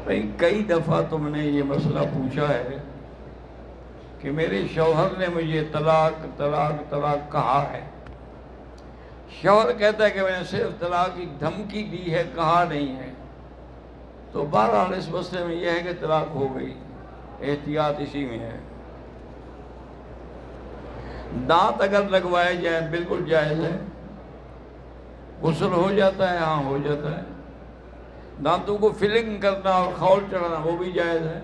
بھئی کئی دفعہ تم نے یہ مسئلہ پوچھا ہے کہ میرے شوہر نے مجھے طلاق طلاق طلاق کہا ہے. شوہر کہتا ہے کہ میں نے صرف طلاق کی دھمکی دی ہے، کہا نہیں ہے. تو بہرحال اس مسئلے میں یہ ہے کہ طلاق ہو گئی، احتیاط اسی میں ہے. دانت اگر لگوائے جائیں بالکل جائز ہے. غسل ہو جاتا ہے، ہاں ہو جاتا ہے. دانتوں کو فلنگ کرنا اور خول چڑھانا وہ بھی جائز ہے.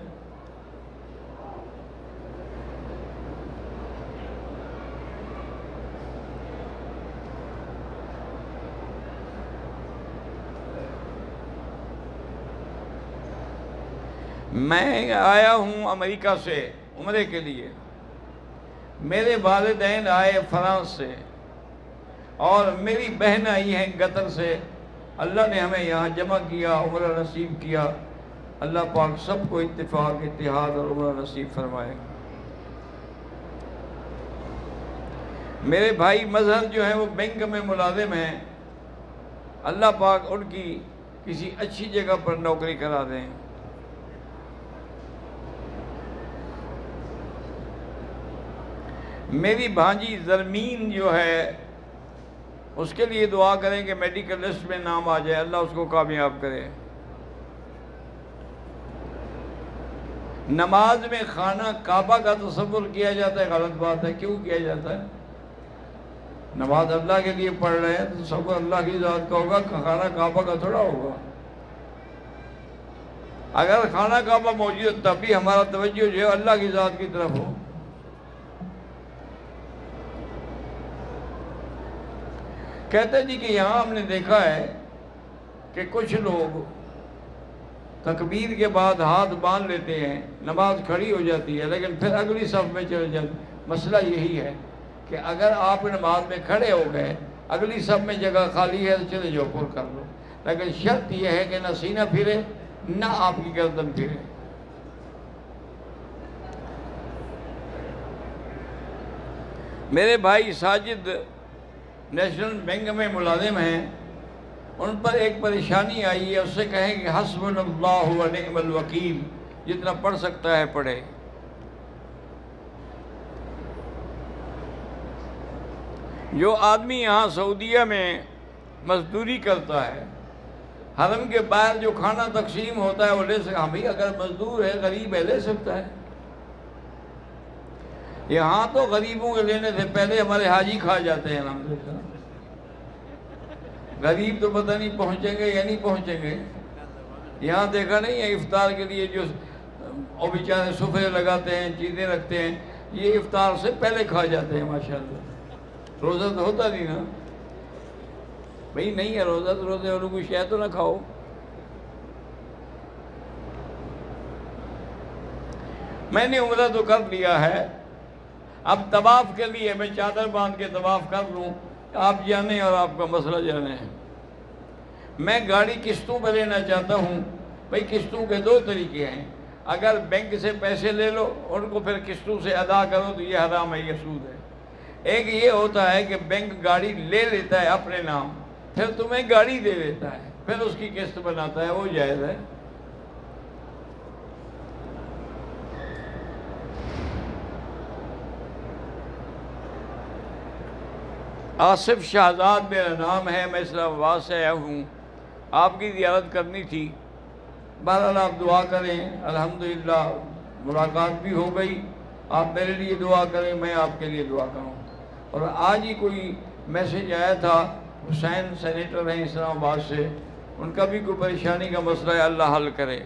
میں آیا ہوں امریکہ سے عمرے کے لیے. میرے والدین آئے فرانس سے اور میری بہن آئی ہیں قطر سے. اللہ نے ہمیں یہاں جمع کیا، عمرہ نصیب کیا. اللہ پاک سب کو اتفاق، اتحاد اور عمرہ نصیب فرمائے. میرے بھائی مظہر جو ہیں وہ بینک میں ملازم ہیں. اللہ پاک ان کی کسی اچھی جگہ پر نوکری کرا دیں. میری بھانجی زرمین جو ہے اس کے لیے دعا کریں کہ میڈیکل لسٹ میں نام آ جائے، اللہ اس کو کامیاب کرے. نماز میں خانہ کعبہ کا تصور کیا جاتا ہے، غلط بات ہے. کیوں کیا جاتا ہے؟ نماز اللہ کے لیے پڑھ رہے ہیں تو تصور اللہ کی ذات کا ہوگا، خانہ کعبہ کا تھوڑا ہوگا. اگر خانہ کعبہ موجود ہے تب بھی ہمارا توجہ جو ہے اللہ کی ذات کی طرف ہو. کہتے جی کہ یہاں ہم نے دیکھا ہے کہ کچھ لوگ تکبیر کے بعد ہاتھ باندھ لیتے ہیں، نماز کھڑی ہو جاتی ہے لیکن پھر اگلی صف میں چلے جاتے. مسئلہ یہی ہے کہ اگر آپ نماز میں کھڑے ہو گئے، اگلی صف میں جگہ خالی ہے تو چلے جاؤ، پر کر لو. لیکن شرط یہ ہے کہ نہ سینہ پھرے نہ آپ کی گردن پھرے. میرے بھائی ساجد نیشنل بینک میں ملازم ہیں. ان پر ایک پریشانی آئی ہے، اس سے کہیں کہ حسبنا اللہ و نعم الوکیل. جتنا پڑھ سکتا ہے پڑھے. جو آدمی یہاں سعودیہ میں مزدوری کرتا ہے، حرم کے باہر جو کھانا تقسیم ہوتا ہے وہ لے سکتا. ہم بھی اگر مزدور ہے، غریب ہے، لے سکتا ہے. یہاں تو غریبوں کے لینے سے پہلے ہمارے حاجی کھا جاتے ہیں الحمدللہ. غریب تو پتہ نہیں پہنچیں گے یا نہیں پہنچیں گے. یہاں دیکھا نہیں ہے افطار کے لیے جو وہ بیچارے سفرے لگاتے ہیں، چیزیں رکھتے ہیں، یہ افطار سے پہلے کھا جاتے ہیں ماشاءاللہ. روزہ تو ہوتا نہیں نا بھئی، نہیں ہے روزہ تو روزے والوں کو شاید تو نہ کھاؤ. میں نے عمرہ تو کر لیا ہے، اب طواف کے لیے میں چادر باندھ کے طواف کر لوں. آپ جانیں اور آپ کا مسئلہ جانیں. میں گاڑی قسطوں پہ لینا چاہتا ہوں. بھئی قسطوں کے دو طریقے ہیں. اگر بینک سے پیسے لے لو، ان کو پھر قسطوں سے ادا کرو تو یہ حرام ہے، یہ سود ہے. ایک یہ ہوتا ہے کہ بینک گاڑی لے لیتا ہے اپنے نام، پھر تمہیں گاڑی دے دیتا ہے، پھر اس کی قسط بناتا ہے، وہ جائز ہے. آصف شہزاد میرا نام ہے. میں اسلام آباد سے آیا ہوں، آپ کی زیارت کرنی تھی. بہرحال آپ دعا کریں. الحمدللہ ملاقات بھی ہو گئی. آپ میرے لیے دعا کریں، میں آپ کے لیے دعا کروں. اور آج ہی کوئی میسیج آیا تھا، حسین سینیٹر ہیں اسلام آباد سے، ان کا بھی کوئی پریشانی کا مسئلہ ہے، اللہ حل کرے.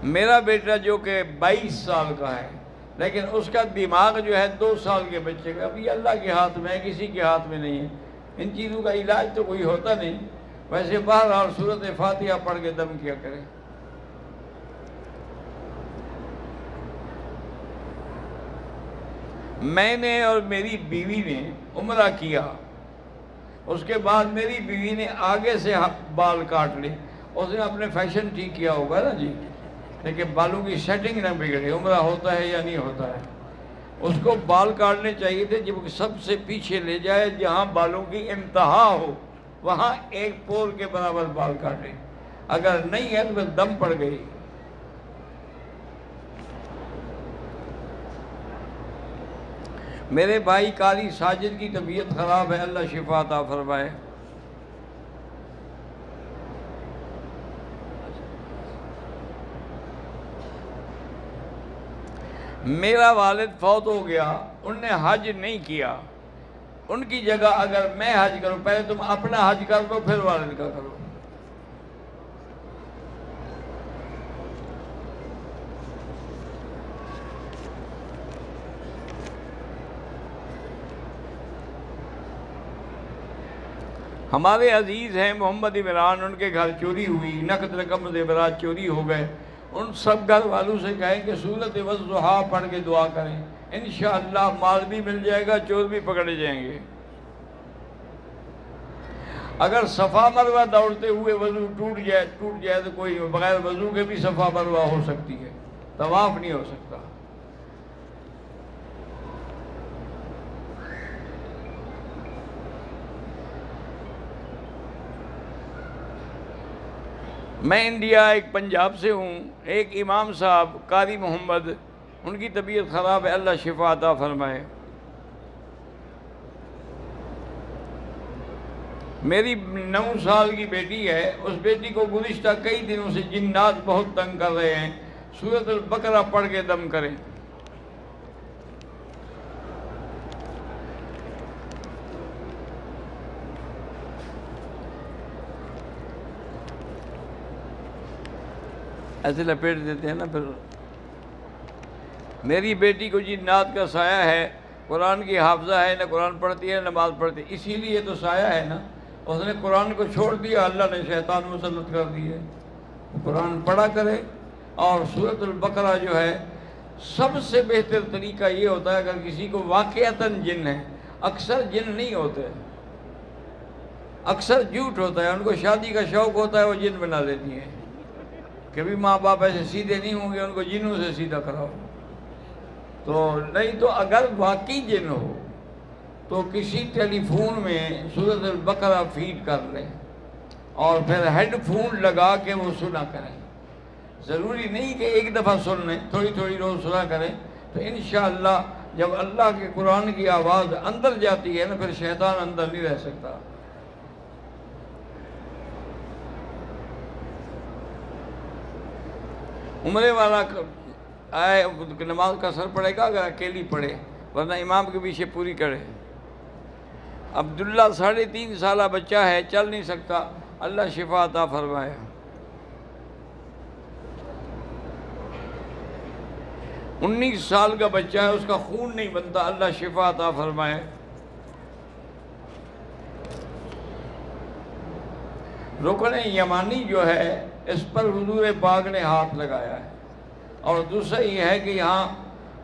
میرا بیٹا جو کہ 22 سال کا ہے لیکن اس کا دماغ جو ہے 2 سال کے بچے کا، اب یہ اللہ کے ہاتھ میں ہے، کسی کے ہاتھ میں نہیں ہے. ان چیزوں کا علاج تو کوئی ہوتا نہیں. ویسے بہرحال سورۃ فاتحہ پڑھ کے دم کیا کریں. میں نے اور میری بیوی نے عمرہ کیا، اس کے بعد میری بیوی نے آگے سے بال کاٹ لی. اس نے اپنے فیشن ٹھیک کیا ہوگا نا جی، لیکن بالوں کی سیٹنگ نہ بگڑے. عمرہ ہوتا ہے یا نہیں ہوتا ہے. اس کو بال کاٹنے چاہیے تھے جب سب سے پیچھے لے جائے، جہاں بالوں کی انتہا ہو وہاں ایک پور کے برابر بال کاٹے. اگر نہیں ہے تو پھر دم پڑ گئی۔ میرے بھائی قاری ساجد کی طبیعت خراب ہے، اللہ شفا عطا فرمائے۔ میرا والد فوت ہو گیا، ان نے حج نہیں کیا، ان کی جگہ اگر میں حج کروں، پہلے تم اپنا حج کر دو پھر والد کا کرو۔ ہمارے عزیز ہیں محمد عمران، ان کے گھر چوری ہوئی، نقد رقم زیورات چوری ہو گئے، ان سب گھر والوں سے کہیں کہ سورۃ والضحیٰ پڑھ کے دعا کریں، انشاءاللہ مال بھی مل جائے گا، چور بھی پکڑے جائیں گے۔ اگر صفا مروہ دوڑتے ہوئے وضو ٹوٹ جائے تو کوئی بغیر وضو کے بھی صفا مروہ ہو سکتی ہے، طواف نہیں ہو سکتا۔ میں انڈیا ایک پنجاب سے ہوں، ایک امام صاحب قاری محمد، ان کی طبیعت خراب ہے، اللہ شفا عطا فرمائے۔ میری 9 سال کی بیٹی ہے، اس بیٹی کو گزشتہ کئی دنوں سے جنات بہت تنگ کر رہے ہیں، سورۃ البقرہ پڑھ کے دم کریں۔ ایسے لپیٹ دیتے ہیں نا پھر۔ میری بیٹی کو جنات کا سایہ ہے، قرآن کی حافظہ ہے، نہ قرآن پڑھتی ہے نہ نماز پڑھتی ہے، اسی لیے تو سایہ ہے نا، اس نے قرآن کو چھوڑ دیا، اللہ نے شیطان مسلط کر دیے۔ قرآن پڑھا کرے، اور سورۃ البقرہ جو ہے سب سے بہتر طریقہ یہ ہوتا ہے اگر کسی کو واقعتاً جن ہے، اکثر جن نہیں ہوتے، اکثر جھوٹ ہوتا ہے، ان کو شادی کا شوق ہوتا ہے، وہ جن بنا لیتی ہیں، کبھی ماں باپ ایسے سیدھے نہیں ہوں گے، ان کو جنوں سے سیدھا کراؤ۔ تو نہیں تو اگر واقعی جن ہو تو کسی ٹیلی فون میں سورۃ البقرہ فیڈ کر لیں اور پھر ہیڈ فون لگا کے وہ سنا کریں۔ ضروری نہیں کہ ایک دفعہ سن لیں، تھوڑی تھوڑی روز سنا کریں، تو انشاءاللہ جب اللہ کے قرآن کی آواز اندر جاتی ہے نا، پھر شیطان اندر نہیں رہ سکتا۔ عمرے والا آئے نماز کا سر پڑے گا اگر اکیلی پڑھے، ورنہ امام کے پیچھے پوری کرے۔ عبداللہ 3.5 سالہ بچہ ہے، چل نہیں سکتا، اللہ شفا عطا فرمائے۔ 19 سال کا بچہ ہے، اس کا خون نہیں بنتا، اللہ شفا عطا فرمائے۔ رکن یمانی جو ہے اس پر حضور پاک نے ہاتھ لگایا ہے، اور دوسرا یہ ہے کہ یہاں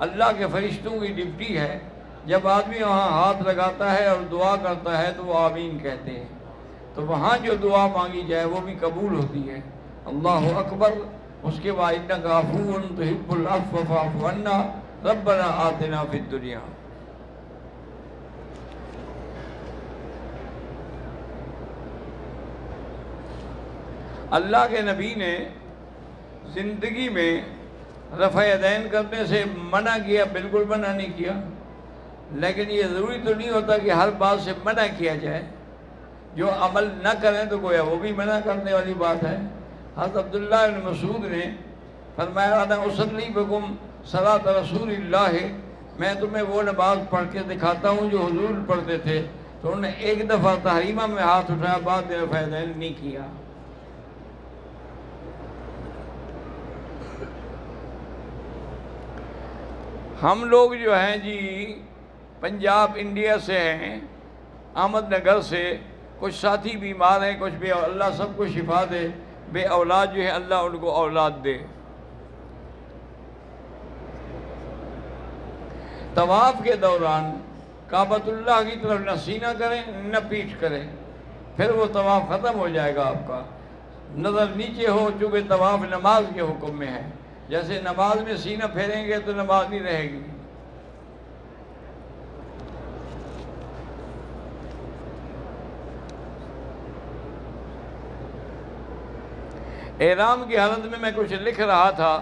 اللہ کے فرشتوں کی ڈپٹی ہے، جب آدمی وہاں ہاتھ لگاتا ہے اور دعا کرتا ہے تو وہ آمین کہتے ہیں، تو وہاں جو دعا مانگی جائے وہ بھی قبول ہوتی ہے۔ اللہ اکبر، اس کے بعد انک عفو تحب العفو فاعف عنا ربنا آتنا فی الدنیا۔ اللہ کے نبی نے زندگی میں رفع یدین کرنے سے منع کیا، بالکل منع نہیں کیا، لیکن یہ ضروری تو نہیں ہوتا کہ ہر بات سے منع کیا جائے، جو عمل نہ کریں تو گویا وہ بھی منع کرنے والی بات ہے۔ حضرت عبداللہ بن مسعود نے فرمایا انا اصلی بکم صلاۃ رسول اللہ، میں تمہیں وہ نماز پڑھ کے دکھاتا ہوں جو حضور پڑھتے تھے، تو انہوں نے ایک دفعہ تحریمہ میں ہاتھ اٹھایا، بعد میں رفع یدین نہیں کیا۔ ہم لوگ جو ہیں جی پنجاب انڈیا سے ہیں، احمد نگر سے، کچھ ساتھی بیمار ہیں، کچھ بھی، اللہ سب کو شفا دے، بے اولاد جو ہے اللہ ان کو اولاد دے۔ طواف کے دوران کعبۃ اللہ کی طرف نہ سینہ کریں نہ پیٹھ کریں، پھر وہ طواف ختم ہو جائے گا آپ کا۔ نظر نیچے ہو، چونکہ طواف نماز کے حکم میں ہے، جیسے نماز میں سینہ پھیریں گے تو نماز نہیں رہے گی۔ احرام کی حالت میں کچھ لکھ رہا تھا،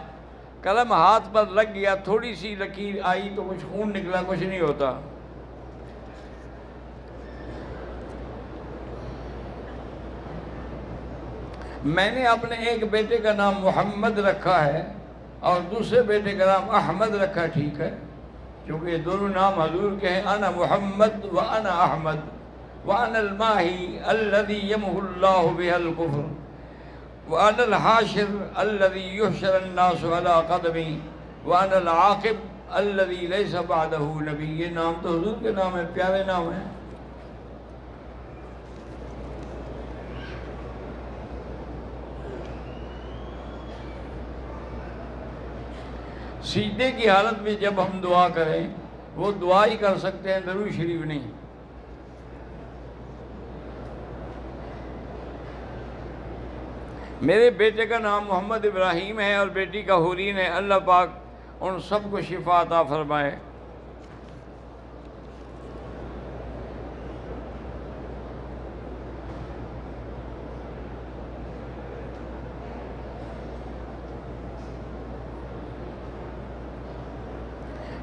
قلم ہاتھ پر لگ گیا، تھوڑی سی لکیر آئی تو کچھ خون نکلا، کچھ نہیں ہوتا۔ میں نے اپنے ایک بیٹے کا نام محمد رکھا ہے اور دوسرے بیٹے کا نام احمد رکھا، ٹھیک ہے، کیونکہ یہ دونوں نام حضور کے ہیں، انا محمد و انا احمد وانا الماہی الذی یمحو اللہ بہ الکفر وانا الحاشر الذی یحشر الناس علی قدمی وانا العاقب الذی لیس بعدہ نبی۔ یہ نام تو حضور کے نام ہے، پیارے نام ہیں۔ سجدے کی حالت میں جب ہم دعا کریں، وہ دعا ہی کر سکتے ہیں، درود شریف نہیں۔ میرے بیٹے کا نام محمد ابراہیم ہے اور بیٹی کا حورین ہے، اللہ پاک ان سب کو شفا عطا فرمائے۔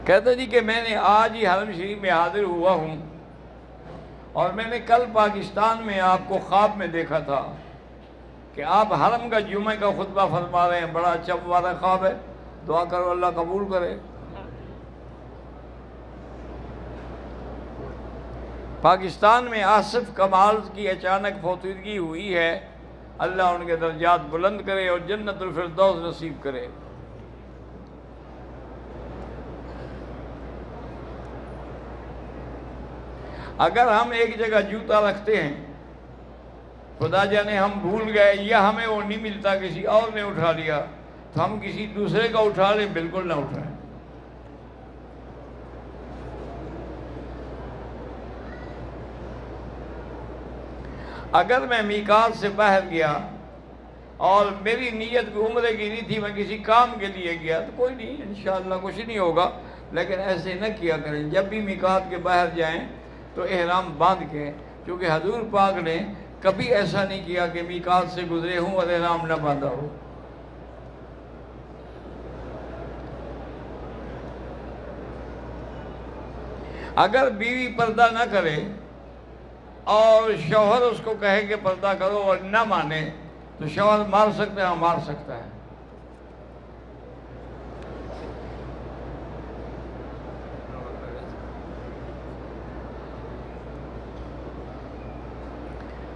کہتا جی کہ میں نے آج ہی حرم شریف میں حاضر ہوا ہوں اور میں نے کل پاکستان میں آپ کو خواب میں دیکھا تھا کہ آپ حرم کا جمعہ کا خطبہ فرما رہے ہیں، بڑا اچھا مبارک خواب ہے، دعا کرو اللہ قبول کرے۔ پاکستان میں آصف کمال کی اچانک فوتگی ہوئی ہے، اللہ ان کے درجات بلند کرے اور جنت الفردوس نصیب کرے۔ اگر ہم ایک جگہ جوتا رکھتے ہیں، خدا جانے ہم بھول گئے یا ہمیں وہ نہیں ملتا، کسی اور نے اٹھا لیا، تو ہم کسی دوسرے کا اٹھا لیں، بالکل نہ اٹھائیں۔ اگر میں میقات سے باہر گیا اور میری نیت بھی عمرے کی نہیں تھی، میں کسی کام کے لیے گیا، تو کوئی نہیں، انشاءاللہ کچھ نہیں ہوگا، لیکن ایسے نہ کیا کریں۔ جب بھی میقات کے باہر جائیں تو احرام باندھ کے، کیونکہ حضور پاک نے کبھی ایسا نہیں کیا کہ میقات سے گزرے ہوں اور احرام نہ باندھا ہو۔ اگر بیوی پردہ نہ کرے اور شوہر اس کو کہے کہ پردہ کرو اور نہ مانے تو شوہر مار سکتا ہے؟ ہاں مار سکتا ہے۔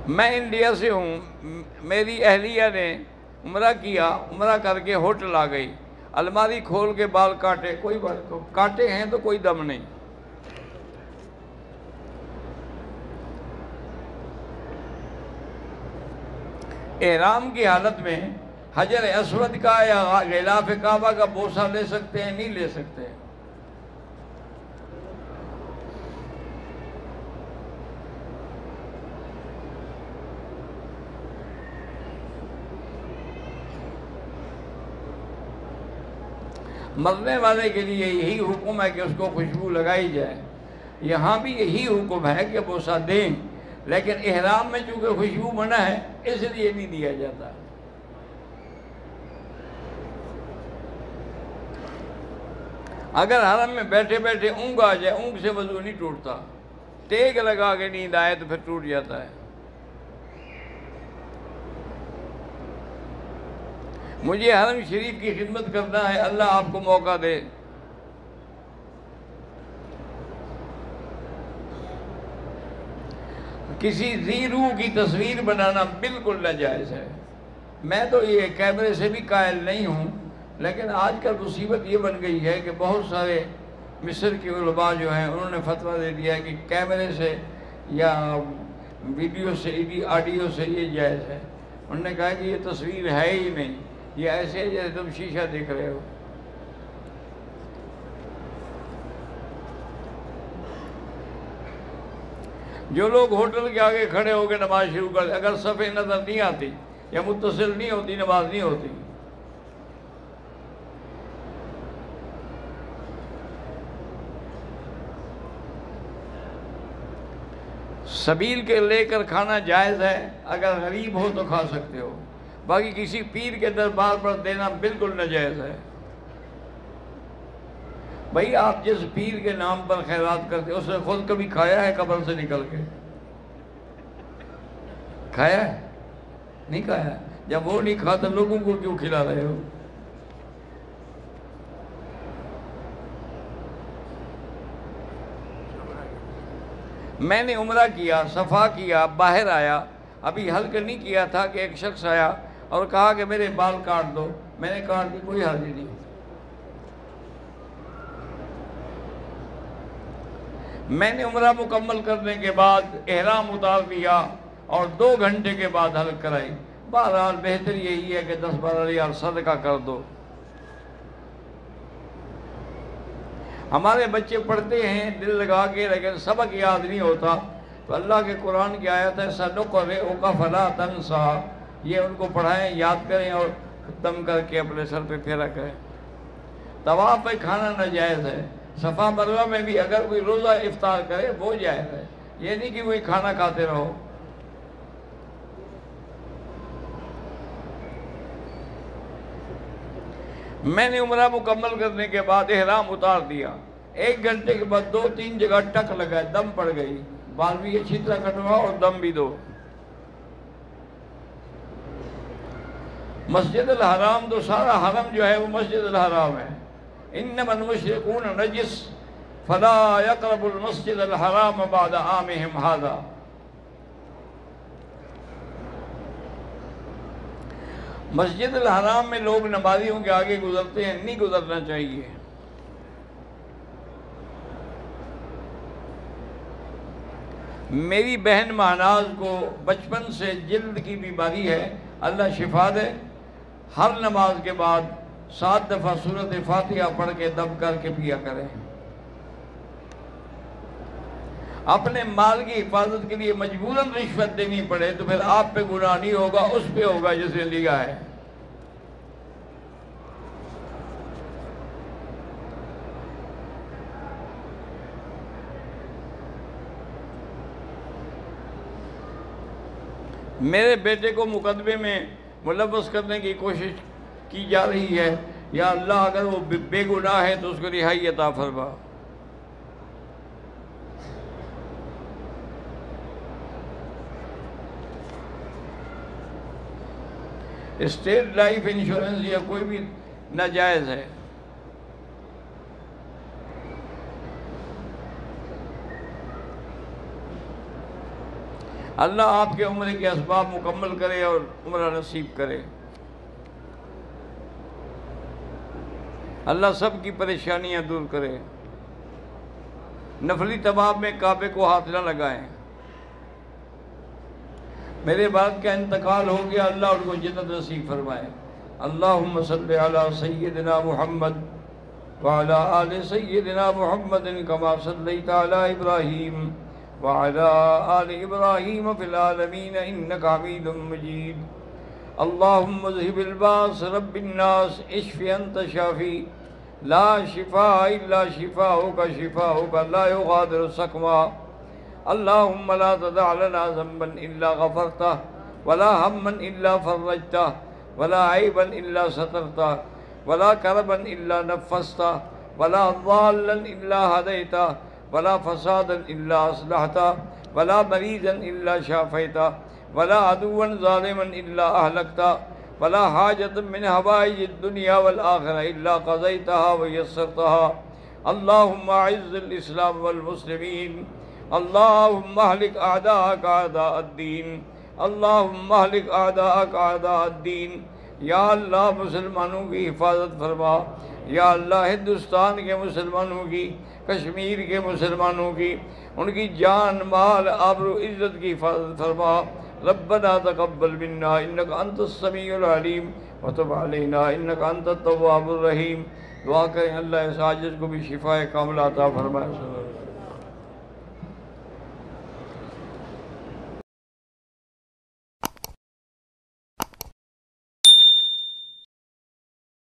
میں انڈیا سے ہوں، میری اہلیہ نے عمرہ کیا، عمرہ کر کے ہوٹل آ گئی، الماری کھول کے بال کاٹے، کوئی بات کاٹے ہیں تو کوئی دم نہیں۔ احرام کی حالت میں حجر اسود کا یا غلاف کعبہ کا بوسہ لے سکتے ہیں؟ نہیں لے سکتے۔ مرنے والے کے لیے یہی حکم ہے کہ اس کو خوشبو لگائی جائے، یہاں بھی یہی حکم ہے کہ بوسہ دیں، لیکن احرام میں چونکہ خوشبو منع ہے اس لیے نہیں دیا جاتا۔ اگر حرم میں بیٹھے بیٹھے اونگ آ جائے، اونگ سے وضو نہیں ٹوٹتا، ٹیک لگا کے نیند آئے تو پھر ٹوٹ جاتا ہے۔ مجھے حرم شریف کی خدمت کرنا ہے، اللہ آپ کو موقع دے۔ کسی ذی روح کی تصویر بنانا بالکل ناجائز ہے۔ میں تو یہ کیمرے سے بھی قائل نہیں ہوں، لیکن آج کل مصیبت یہ بن گئی ہے کہ بہت سارے مصر کے علماء جو ہیں انہوں نے فتویٰ دے دیا ہے کہ کیمرے سے یا ویڈیو سے آڈیو سے یہ جائز ہے۔ انہوں نے کہا کہ یہ تصویر ہے ہی نہیں، یہ ایسے ہے جیسے تم شیشہ دیکھ رہے ہو۔ جو لوگ ہوٹل کے آگے کھڑے ہو کے نماز شروع کر دیں، اگر صفیں نظر نہیں آتی یا متصل نہیں ہوتی، نماز نہیں ہوتی۔ سبیل کے لے کر کھانا جائز ہے، اگر غریب ہو تو کھا سکتے ہو۔ باقی کسی پیر کے دربار پر دینا بالکل ناجائز ہے۔ بھائی آپ جس پیر کے نام پر خیرات کرتے اس نے خود کبھی کھایا ہے قبر سے نکل کے؟ کھایا ہے؟ نہیں کھایا۔ جب وہ نہیں کھاتا لوگوں کو کیوں کھلا رہے ہو؟ میں نے عمرہ کیا، صفا کیا، باہر آیا، ابھی حلق نہیں کیا تھا کہ ایک شخص آیا اور کہا کہ میرے بال کاٹ دو۔ میں نے کاٹ دی، کوئی حرج نہیں۔ میں نے عمرہ مکمل کرنے کے بعد احرام اتار دیا اور 2 گھنٹے کے بعد حلق کرائی۔ بہرحال بہتر یہی ہے کہ 10-12 ریال صدقہ کر دو۔ ہمارے بچے پڑھتے ہیں دل لگا کے، لیکن سبق یاد نہیں ہوتا، تو اللہ کے قرآن کی آیت ہے سَنُقْرِئُكَ فَلَا تَنْسَىٰ، یہ ان کو پڑھائیں، یاد کریں اور ختم کر کے اپنے سر پہ پھیرا کریں۔ طواف پہ کھانا ناجائز ہے۔ صفا مروہ میں بھی اگر کوئی روزہ افطار کرے وہ جائز ہے، یہ نہیں کہ وہی کھانا کھاتے رہو۔ میں نے عمرہ مکمل کرنے کے بعد احرام اتار دیا، 1 گھنٹے کے بعد 2-3 جگہ ٹک لگا، دم پڑ گئی، بال بھی اچھی طرح کٹوا اور دم بھی دو۔ مسجد الحرام تو سارا حرم جو ہے وہ مسجد الحرام ہے۔ انما المشركون نجس فلا يقربوا المسجد الحرام بعد عامهم هذا۔ مسجد الحرام میں لوگ نمازیوں کے آگے گزرتے ہیں، نہیں گزرنا چاہیے۔ میری بہن مہناز کو بچپن سے جلد کی بیماری ہے، اللہ شفا دے۔ ہر نماز کے بعد 7 دفعہ سورۃ فاتحہ پڑھ کے دم کر کے پیا کریں۔ اپنے مال کی حفاظت کے لیے مجبوراً رشوت دینی پڑے تو پھر آپ پہ گناہ نہیں ہوگا، اس پہ ہوگا جس نے لیا ہے۔ میرے بیٹے کو مقدمے میں ملوث کرنے کی کوشش کی جا رہی ہے، یا اللہ اگر وہ بے گناہ ہے تو اس کو رہائی عطا فرما۔ اسٹیٹ لائف انشورنس یا کوئی بھی ناجائز ہے۔ اللہ آپ کے عمرے کے اسباب مکمل کرے اور عمرہ نصیب کرے۔ اللہ سب کی پریشانیاں دور کرے۔ نفلی طواف میں کعبے کو ہاتھ نہ لگائیں۔ میرے والد کا انتقال ہو گیا، اللہ ان کو جنت نصیب فرمائے۔ اللہم صلی علی سیدنا محمد وعلی آل سیدنا محمد کما صلیت علی ابراہیم وعلی آل ابراہیم فی العالمین انک حمید مجید۔ اللہم اذہب الباس رب الناس اشف انت شافی لا شفاء الا شفاؤک شفاؤک لا یغادر سقما۔ اللہم لا تدع لنا ذنبا الا غفرتہ ولا ہما الا فرجتہ ولا عیبا الا سترتہ ولا کربا الا نفستہ ولا ضالا الا ہدیتہ ولا فسادا الا اصلحتہ ولا مریضا الا شافیتہ ولا عدوا ظالما الا اہلکتہ ولا حاجت من حوائج الدنیا والآخرہ الا قضیتہا ویسرتہا۔ اللہم اعز الاسلام والمسلمین، اللہم اہلک اعداءک اعداء الدین، اللہم اہلک اعداءک اعداء الدین۔ یا اللہ مسلمانوں کی حفاظت فرما، یا اللہ ہندوستان کے مسلمانوں کی، کشمیر کے مسلمانوں کی، ان کی جان مال آبرو عزت کی حفاظت فرما۔ ربنا تقبل منا انک انت السمیع العلیم وتب علینا انک انت التواب الرحیم۔ دعا کریں اللہ اس عاجز کو بھی شفاء کاملہ عطا فرمائے۔